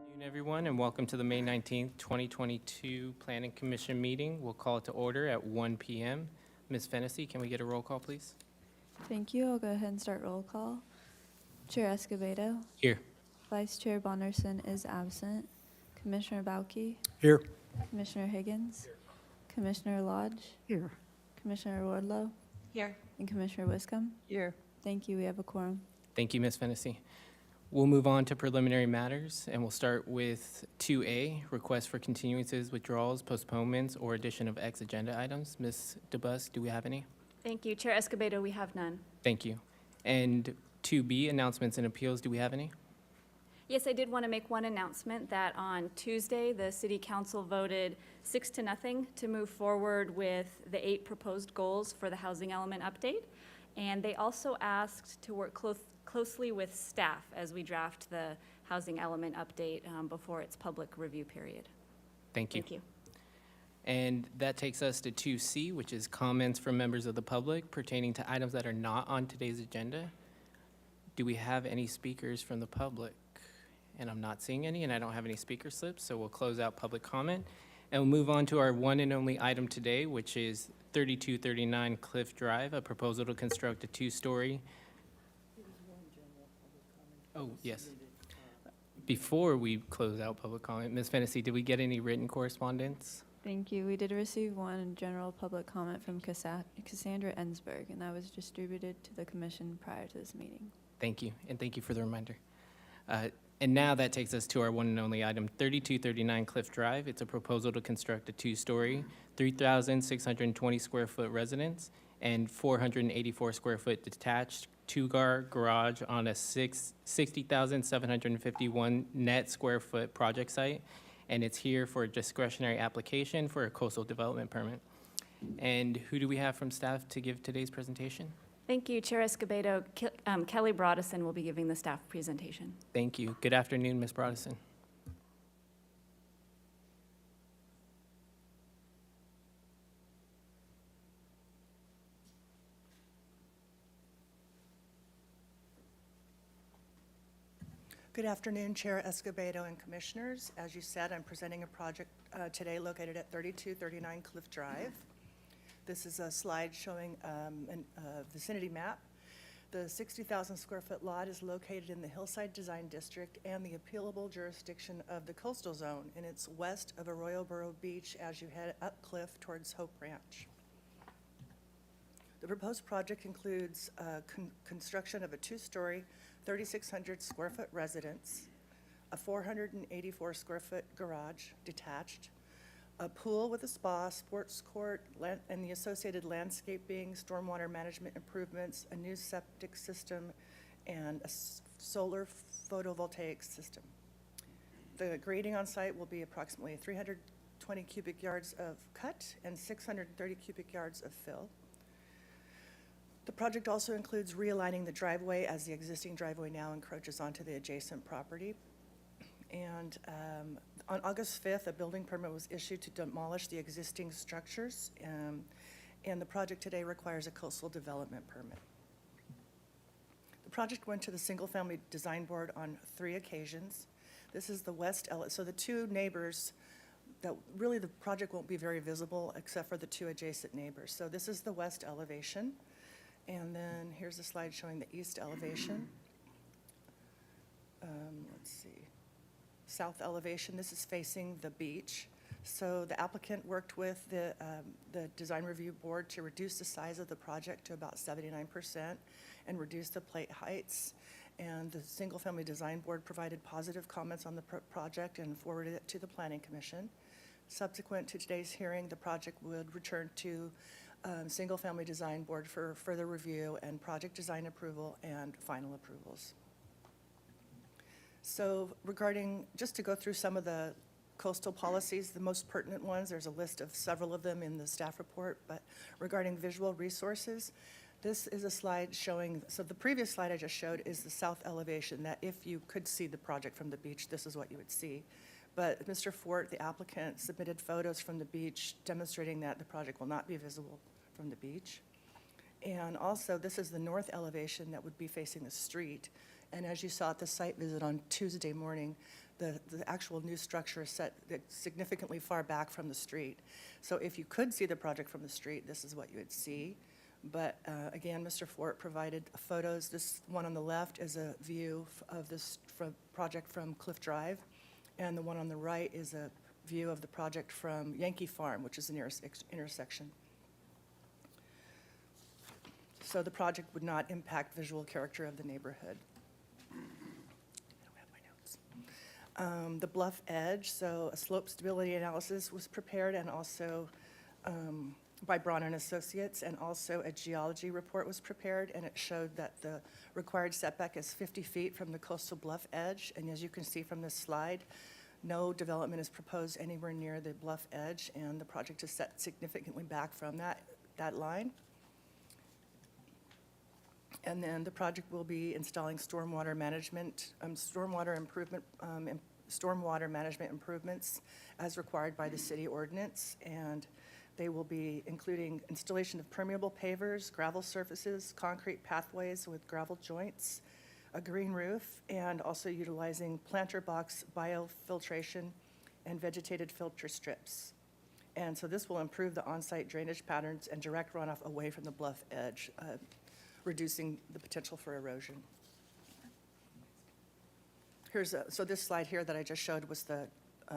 Good afternoon, everyone, and welcome to the May 19th, 2022 Planning Commission meeting. We'll call it to order at 1 p.m. Ms. Fennessy, can we get a roll call, please? Thank you. I'll go ahead and start roll call. Chair Escobedo, Here. Vice Chair Bonderson is absent. Commissioner Bauke, Here. Commissioner Higgins, Commissioner Lodge, Here. Commissioner Wardlow, Here. and Commissioner Wiscom. Here. Thank you. We have a quorum. Thank you, Ms. Fennessy. We'll move on to preliminary matters, and we'll start with 2A, requests for continuances, withdrawals, postponements, or addition of X agenda items. Ms. DeBus, do we have any? Thank you. Chair Escobedo, we have none. Thank you. And 2B, announcements and appeals, do we have any? Yes, I did want to make one announcement that on Tuesday, the City Council voted 6-0 to move forward with the 8 proposed goals for the housing element update. And they also asked to work closely with staff as we draft the housing element update before its public review period. Thank you. Thank you. And that takes us to 2C, which is comments from members of the public pertaining to items that are not on today's agenda. Do we have any speakers from the public? And I'm not seeing any, and I don't have any speaker slips, so we'll close out public comment. And we'll move on to our one and only item today, which is 3239 Cliff Drive, a proposal to construct a 2-story. Oh, yes. Before we close out public comment, Ms. Fennessy, did we get any written correspondence? Thank you. We did receive one general public comment from Cassandra Ensberg, and that was distributed to the commission prior to this meeting. Thank you, and thank you for the reminder. And now that takes us to our one and only item, 3239 Cliff Drive. It's a proposal to construct a 2-story, 3,620 square foot residence and 484 square foot detached two-car garage on a 60,751 net square foot project site. And it's here for a discretionary application for a coastal development permit. And who do we have from staff to give today's presentation? Thank you, Chair Escobedo. Kelly Broadison will be giving the staff presentation. Thank you. Good afternoon, Ms. Broadison. Good afternoon, Chair Escobedo and Commissioners. As you said, I'm presenting a project today located at 3239 Cliff Drive. This is a slide showing a vicinity map. The 60,000 square foot lot is located in the Hillside Design District and the appealable jurisdiction of the coastal zone, and it's west of Arroyo Burro Beach as you head up cliff towards Hope Ranch. The proposed project includes construction of a 2-story, 3,600 square foot residence, a 484 square foot garage detached, a pool with a spa, sports court, and the associated landscaping, stormwater management improvements, a new septic system, and a solar photovoltaic system. The grading on site will be approximately 320 cubic yards of cut and 630 cubic yards of fill. The project also includes realigning the driveway as the existing driveway now encroaches onto the adjacent property. And on August 5th, a building permit was issued to demolish the existing structures, and the project today requires a coastal development permit. The project went to the Single Family Design Board on 3 occasions. This is the west, so the 2 neighbors, that really the project won't be very visible except for the 2 adjacent neighbors. So this is the west elevation, and then here's a slide showing the east elevation. Let's see. South elevation, this is facing the beach. So the applicant worked with the design review board to reduce the size of the project to about 79% and reduce the plate heights. And the Single Family Design Board provided positive comments on the project and forwarded it to the Planning Commission. Subsequent to today's hearing, the project would return to Single Family Design Board for further review and project design approval and final approvals. So regarding, just to go through some of the coastal policies, the most pertinent ones, there's a list of several of them in the staff report, but regarding visual resources, this is a slide showing, so the previous slide I just showed is the south elevation, that if you could see the project from the beach, this is what you would see. But Mr. Fort, the applicant, submitted photos from the beach demonstrating that the project will not be visible from the beach. And also, this is the north elevation that would be facing the street. And as you saw at the site visit on Tuesday morning, the actual new structure is set significantly far back from the street. So if you could see the project from the street, this is what you would see. But again, Mr. Fort provided photos. This one on the left is a view of this project from Cliff Drive, and the one on the right is a view of the project from Yankee Farm, which is an intersection. So the project would not impact visual character of the neighborhood. I don't have my notes. The bluff edge, so a slope stability analysis was prepared, and also by Braun and Associates, and also a geology report was prepared, and it showed that the required setback is 50 feet from the coastal bluff edge. And as you can see from this slide, no development is proposed anywhere near the bluff edge, and the project is set significantly back from that line. And then the project will be installing stormwater management improvements as required by the city ordinance, and they will be including installation of permeable pavers, gravel surfaces, concrete pathways with gravel joints, a green roof, and also utilizing planter box biofiltration and vegetated filter strips. And so this will improve the on-site drainage patterns and direct runoff away from the bluff edge, reducing the potential for erosion. So this slide here that I just showed was the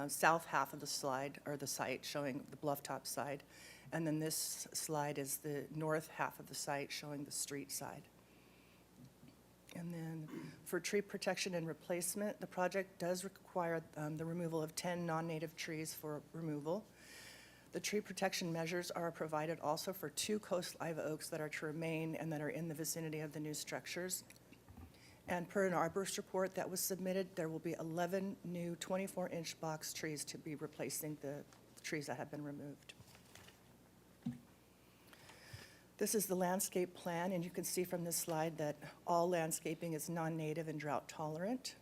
south half of the slide, or the site, showing the bluff top side. And then this slide is the north half of the site, showing the street side. And then for tree protection and replacement, the project does require the removal of 10 non-native trees for removal. The tree protection measures are provided also for 2 coast live oaks that are to remain and that are in the vicinity of the new structures. And per an arborist report that was submitted, there will be 11 new 24-inch box trees to be replacing the trees that have been removed. This is the landscape plan, and you can see from this slide that all landscaping is non-native and drought tolerant.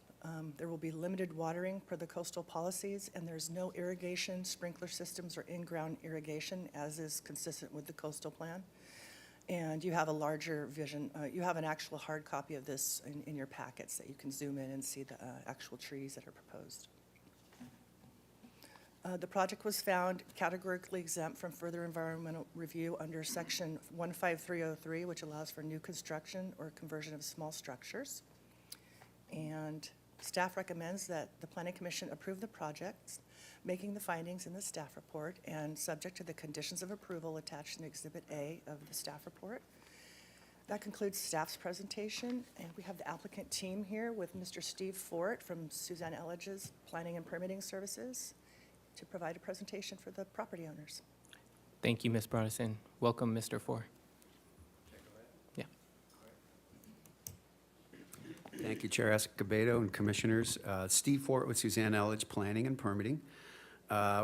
There will be limited watering per the coastal policies, and there's no irrigation, sprinkler systems, or in-ground irrigation, as is consistent with the coastal plan. And you have a larger vision, you have an actual hard copy of this in your packets that you can zoom in and see the actual trees that are proposed. The project was found categorically exempt from further environmental review under section 15303, which allows for new construction or conversion of small structures. And staff recommends that the Planning Commission approve the project, making the findings in the staff report and subject to the conditions of approval attached in Exhibit A of the staff report. That concludes staff's presentation, and we have the applicant team here with Mr. Steve Fort from Suzanne Elledge's Planning and Permitting Services to provide a presentation for the property owners. Thank you, Ms. Brodesson. Welcome, Mr. Ford. Yeah. Thank you, Chair Escobedo and Commissioners. Steve Fort with Suzanne Elledge Planning and Permitting.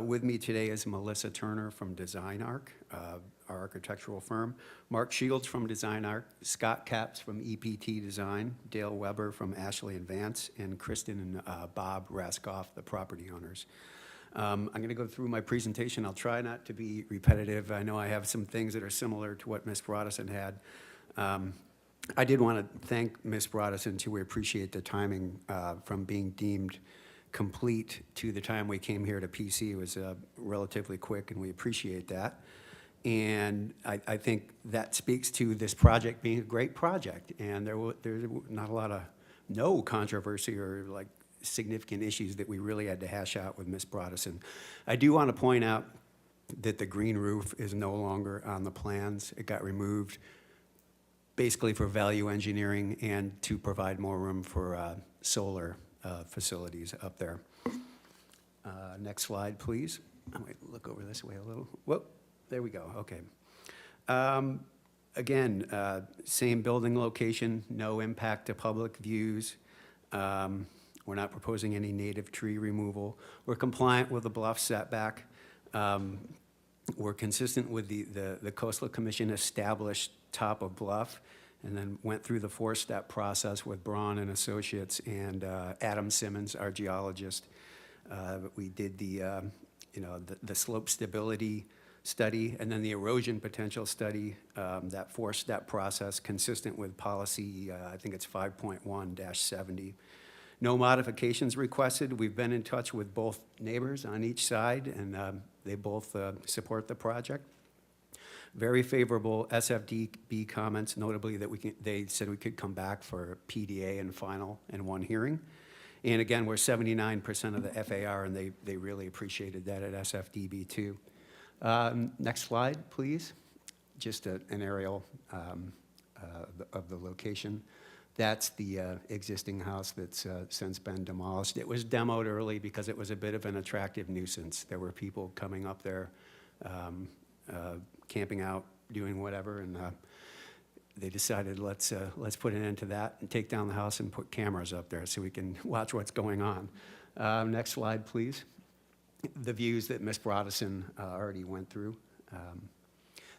With me today is Melissa Turner from Design Arc, our architectural firm, Mark Shields from Design Arc, Scott Capps from EPT Design, Dale Weber from Ashley and Vance, and Kristen and Bob Raskoff, the property owners. I'm going to go through my presentation. I'll try not to be repetitive. I know I have some things that are similar to what Ms. Brodesson had. I did want to thank Ms. Brodesson, too. We appreciate the timing from being deemed complete to the time we came here to PC. It was relatively quick, and we appreciate that. And I think that speaks to this project being a great project. And there's not a lot of no controversy or like significant issues that we really had to hash out with Ms. Brodesson. I do want to point out that the green roof is no longer on the plans. It got removed basically for value engineering and to provide more room for solar facilities up there. Next slide, please. I might look over this way a little. Whoa, there we go, okay. Again, same building location, no impact to public views. We're not proposing any native tree removal. We're compliant with the bluff setback. We're consistent with the Coastal Commission established top of bluff, and then went through the 4-step process with Braun and Associates and Adam Simmons, our geologist. We did the slope stability study and then the erosion potential study, that 4-step process consistent with policy, I think it's 5.1-70. No modifications requested. We've been in touch with both neighbors on each side, and they both support the project. Very favorable SFDB comments, notably that they said we could come back for PDA and final in one hearing. And again, we're 79% of the FAR, and they really appreciated that at SFDB too. Next slide, please. Just an aerial of the location. That's the existing house that's since been demolished. It was demoed early because it was a bit of an attractive nuisance. There were people coming up there, camping out, doing whatever, and they decided let's put an end to that and take down the house and put cameras up there so we can watch what's going on. Next slide, please. The views that Ms. Brodesson already went through.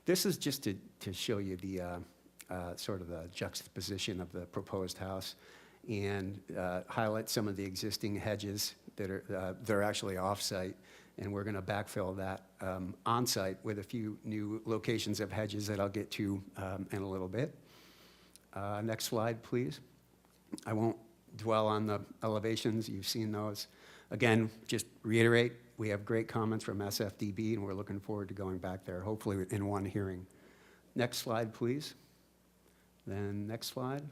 This is just to show you the sort of the juxtaposition of the proposed house and highlight some of the existing hedges that are actually off-site. And we're going to backfill that on-site with a few new locations of hedges that I'll get to in a little bit. Next slide, please. I won't dwell on the elevations. You've seen those. Again, just reiterate, we have great comments from SFDB, and we're looking forward to going back there, hopefully in one hearing. Next slide, please. Then next slide.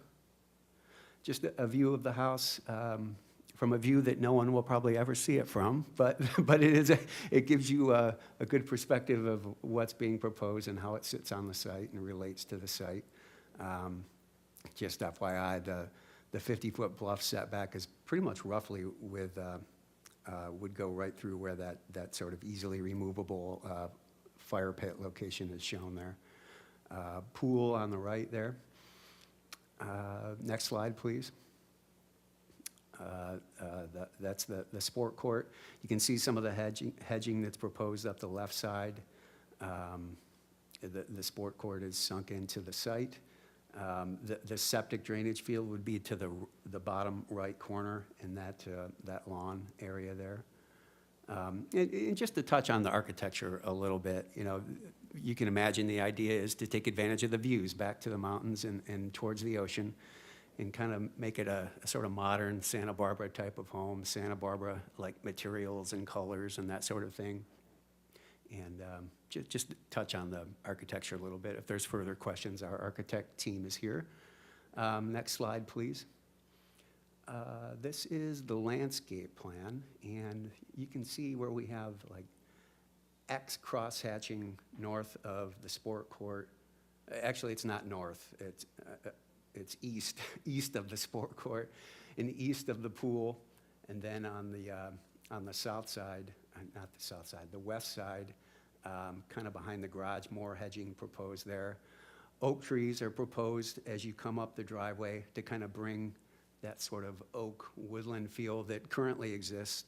Just a view of the house. From a view that no one will probably ever see it from, but it gives you a good perspective of what's being proposed and how it sits on the site and relates to the site. Just FYI, the 50-foot bluff setback is pretty much roughly with, would go right through where that sort of easily removable fire pit location is shown there. Pool on the right there. Next slide, please. That's the sport court. You can see some of the hedging that's proposed up the left side. The sport court is sunk into the site. The septic drainage field would be to the bottom right corner in that lawn area there. And just to touch on the architecture a little bit, you can imagine the idea is to take advantage of the views back to the mountains and towards the ocean, and kind of make it a sort of modern Santa Barbara type of home, Santa Barbara like materials and colors and that sort of thing. And just touch on the architecture a little bit. If there's further questions, our architect team is here. Next slide, please. This is the landscape plan, and you can see where we have like X crosshatching north of the sport court. Actually, it's not north. It's east of the sport court, and east of the pool, and then on the south side, not the south side, the west side, kind of behind the garage, more hedging proposed there. Oak trees are proposed as you come up the driveway to kind of bring that sort of oak woodland feel that currently exists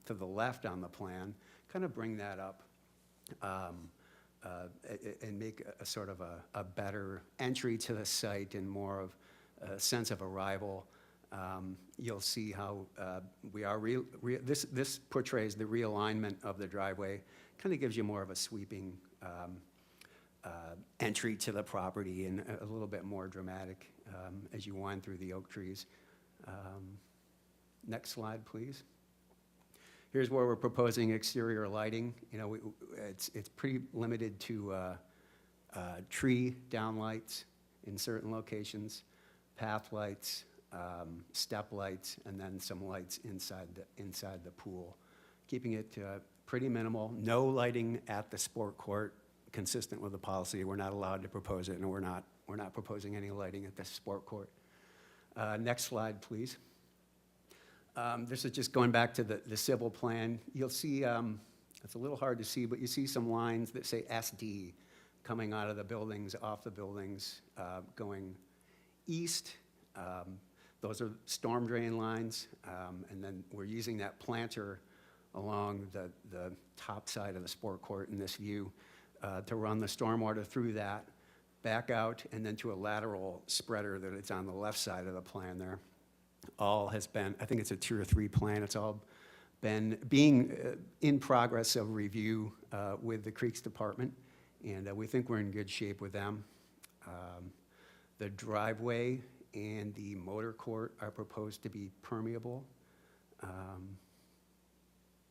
to the left on the plan, kind of bring that up. And make a sort of a better entry to the site and more of a sense of arrival. You'll see how we are, this portrays the realignment of the driveway, kind of gives you more of a sweeping entry to the property and a little bit more dramatic as you wind through the oak trees. Next slide, please. Here's where we're proposing exterior lighting. It's pretty limited to tree downlights in certain locations, path lights, step lights, and then some lights inside the pool. Keeping it pretty minimal. No lighting at the sport court, consistent with the policy. We're not allowed to propose it, and we're not proposing any lighting at the sport court. Next slide, please. This is just going back to the civil plan. You'll see, it's a little hard to see, but you see some lines that say SD coming out of the buildings, off the buildings, going east. Those are storm drain lines, and then we're using that planter along the top side of the sport court in this view to run the stormwater through that, back out, and then to a lateral spreader that it's on the left side of the plan there. All has been, I think it's a Tier 3 plan, it's all been being in progress of review with the Creeks Department, and we think we're in good shape with them. The driveway and the motor court are proposed to be permeable.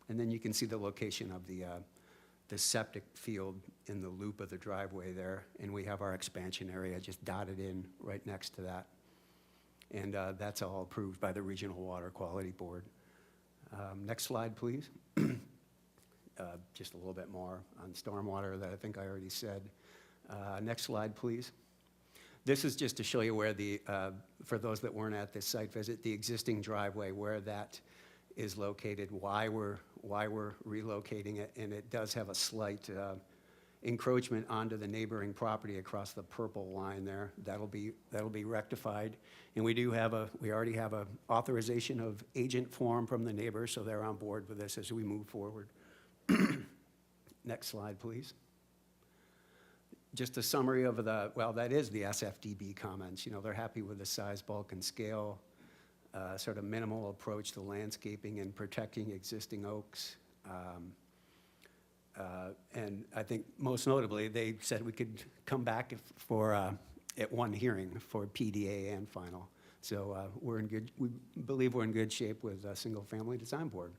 And then you can see the location of the septic field in the loop of the driveway there, and we have our expansion area just dotted in right next to that. And that's all approved by the Regional Water Quality Board. Next slide, please. Just a little bit more on stormwater that I think I already said. Next slide, please. This is just to show you where for those that weren't at this site visit, the existing driveway, where that is located, why we're relocating it, and it does have a slight encroachment onto the neighboring property across the purple line there. That'll be rectified, and we already have a authorization of agent form from the neighbors, so they're on board with this as we move forward. Next slide, please. Just a summary of that is the SFDB comments. You know, they're happy with the size, bulk, and scale, sort of minimal approach to landscaping and protecting existing oaks. And I think most notably, they said we could come back at one hearing for PDA and final. So we believe we're in good shape with a single-family design board.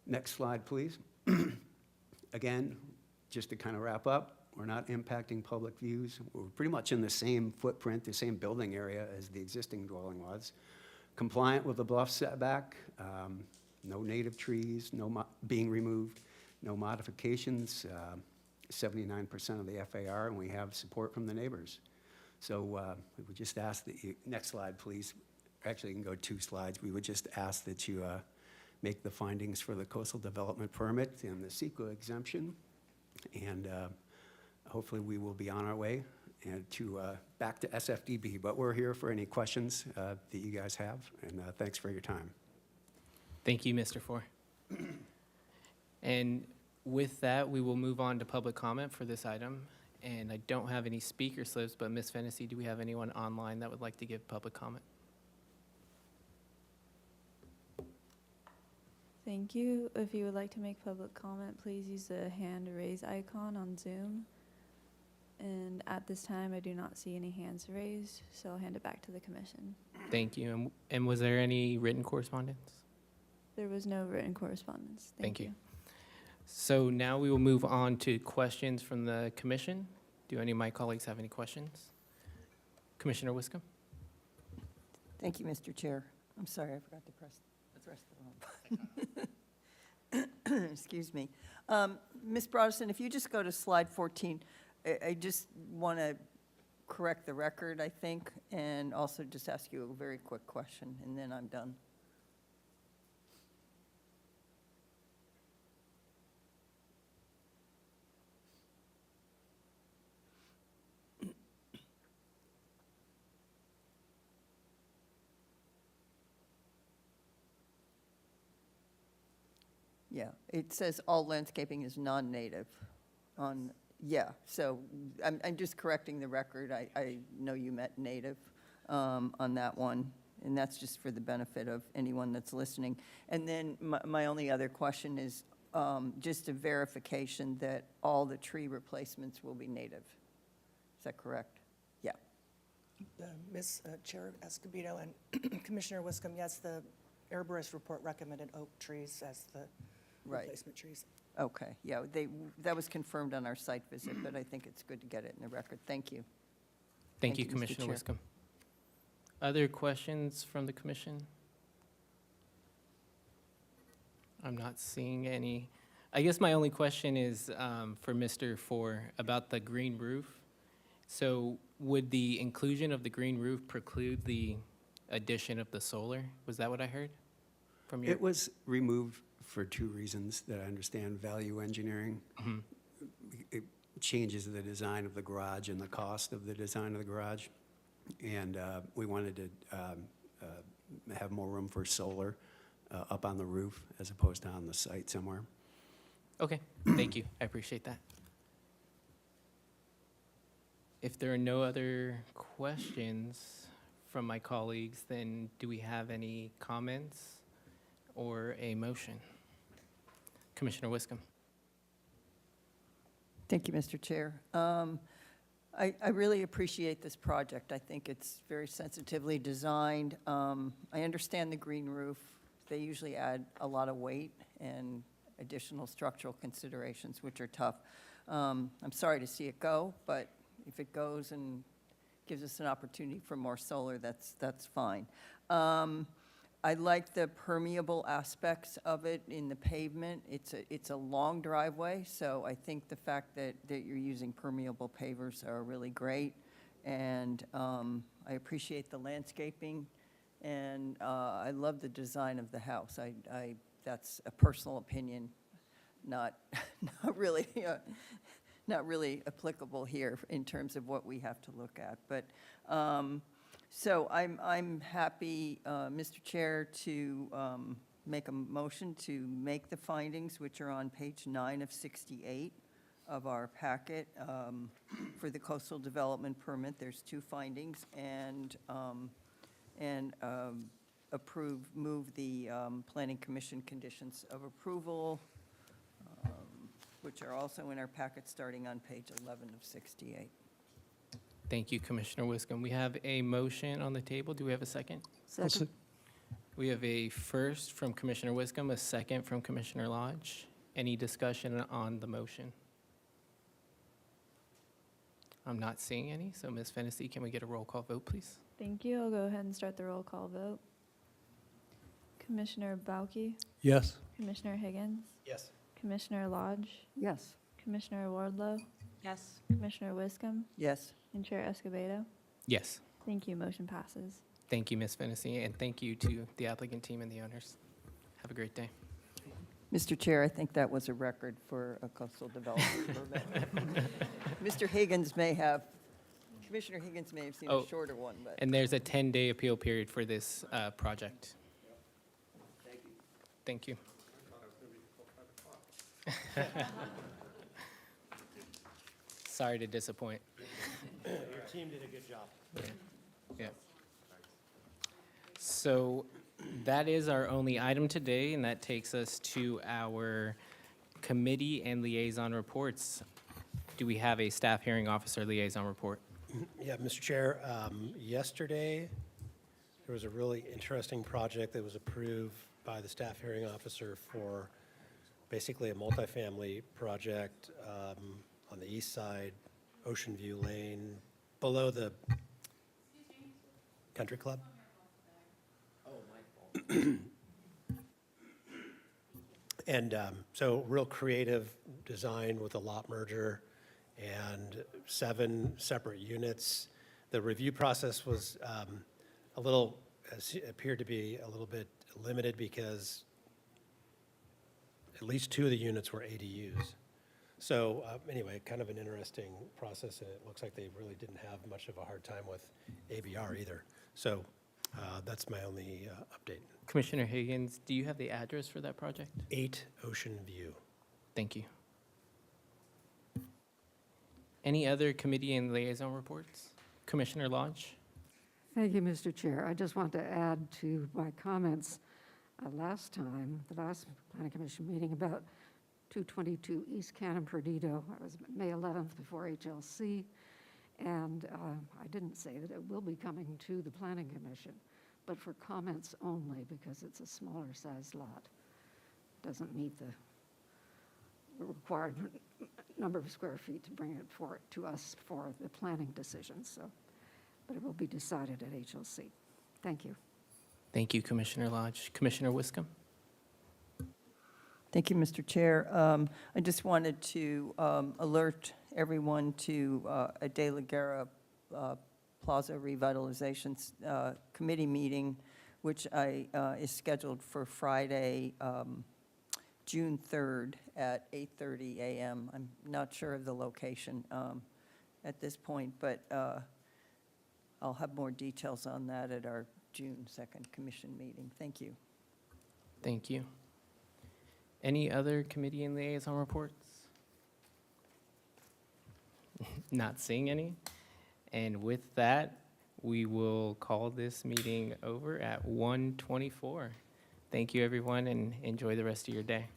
Next slide, please. Again, just to kind of wrap up, we're not impacting public views. We're pretty much in the same footprint, the same building area as the existing dwelling was. Compliant with the bluff setback, no native trees, being removed, no modifications, 79% of the FAR, and we have support from the neighbors. So we would just ask that you, next slide, please. Actually, you can go 2 slides. We would just ask that you make the findings for the coastal development permit and the CEQA exemption, and hopefully we will be on our way and back to SFDB. But we're here for any questions that you guys have, and thanks for your time. Thank you, Mr. Four. And with that, we will move on to public comment for this item. And I don't have any speaker slips, but Ms. Fennessy, do we have anyone online that would like to give public comment? Thank you. If you would like to make public comment, please use the hand raise icon on Zoom. And at this time, I do not see any hands raised, so I'll hand it back to the commission. Thank you. And was there any written correspondence? There was no written correspondence. Thank you. So now we will move on to questions from the commission. Do any of my colleagues have any questions? Commissioner Wiscombe? Thank you, Mr. Chair. I'm sorry, I forgot to press the wrong button. Excuse me. Ms. Broderson, if you just go to slide 14, I just want to correct the record, I think, and also just ask you a very quick question, and then I'm done. Yeah, it says all landscaping is non-native on, yeah, so I'm just correcting the record. I know you meant native on that one, and that's just for the benefit of anyone that's listening. And then my only other question is just a verification that all the tree replacements will be native. Is that correct? Yeah. Ms. Chair Escobedo and Commissioner Wiscombe, yes, the arborist report recommended oak trees as the replacement trees. Okay, yeah, that was confirmed on our site visit, but I think it's good to get it in the record. Thank you. Thank you, Mr. Commissioner Chair. Wiscombe. Other questions from the commission? I'm not seeing any. I guess my only question is for Mr. Four about the green roof. So would the inclusion of the green roof preclude the addition of the solar? Was that what I heard from you? It was removed for 2 reasons that I understand. Value engineering. Mhm. It changes the design of the garage and the cost of the design of the garage. And we wanted to have more room for solar up on the roof as opposed to on the site somewhere. Okay, thank you. I appreciate that. If there are no other questions from my colleagues, then do we have any comments or a motion? Commissioner Wiscombe. Thank you, Mr. Chair. I really appreciate this project. I think it's very sensitively designed. I understand the green roof. They usually add a lot of weight and additional structural considerations, which are tough. I'm sorry to see it go, but if it goes and gives us an opportunity for more solar, that's fine. I like the permeable aspects of it in the pavement. It's a long driveway, so I think the fact that you're using permeable pavers are really great. And I appreciate the landscaping, and I love the design of the house. That's a personal opinion, not really, not really applicable here in terms of what we have to look at. But so I'm happy, Mr. Chair, to make a motion to make the findings, which are on page 9 of 68 of our packet, for the coastal development permit. There's 2 findings, and move the planning commission conditions of approval, which are also in our packet, starting on page 11 of 68. Thank you, Commissioner Wiscombe. We have a motion on the table. Do we have a second? Second. We have a first from Commissioner Wiscombe, a second from Commissioner Lodge. Any discussion on the motion? I'm not seeing any, so Ms. Fennessy, can we get a roll call vote, please? Thank you. I'll go ahead and start the roll call vote. Commissioner Bauke, Yes. Commissioner Higgins, Yes. Commissioner Lodge, Yes. Commissioner Wardlow, Yes. Commissioner Wiscombe, Yes. and Chair Escobedo. Yes. Thank you. Motion passes. Thank you, Ms. Fennessy, and thank you to the applicant team and the owners. Have a great day. Mr. Chair, I think that was a record for a coastal development permit. Mr. Higgins may have, Commissioner Higgins may have seen Oh, a shorter one, but. And there's a 10-day appeal period for this project. Thank you. Sorry to disappoint. Your team did a good job. Yeah. So that is our only item today, and that takes us to our committee and liaison reports. Do we have a staff hearing officer liaison report? Yeah, Mr. Chair, yesterday, there was a really interesting project that was approved by the staff hearing officer for basically a multifamily project on the east side, Ocean View Lane, below the country club. And so real creative design with a lot merger and 7 separate units. The review process was appeared to be a little bit limited because at least 2 of the units were ADUs. So anyway, kind of an interesting process, and it looks like they really didn't have much of a hard time with ABR either. So that's my only update. Commissioner Higgins, do you have the address for that project? 8 Ocean View. Thank you. Any other committee and liaison reports? Commissioner Lodge? Thank you, Mr. Chair. I just want to add to my comments last time, the last Planning Commission meeting about 222 East Cannon Perdido. I was May 11th before HLC, and I didn't say that it will be coming to the Planning Commission, but for comments only because it's a smaller sized lot. Doesn't meet the required number of square feet to bring it to us for the planning decisions. So, but it will be decided at HLC. Thank you. Thank you, Commissioner Lodge. Commissioner Wiscombe? Thank you, Mr. Chair. I just wanted to alert everyone to a De La Guerra Plaza Revitalization Committee meeting, which is scheduled for Friday, June 3rd at 8:30 a.m. I'm not sure of the location at this point, but I'll have more details on that at our June 2nd commission meeting. Thank you. Thank you. Any other committee and liaison reports? Not seeing any. And with that, we will call this meeting over at 1:24. Thank you, everyone, and enjoy the rest of your day.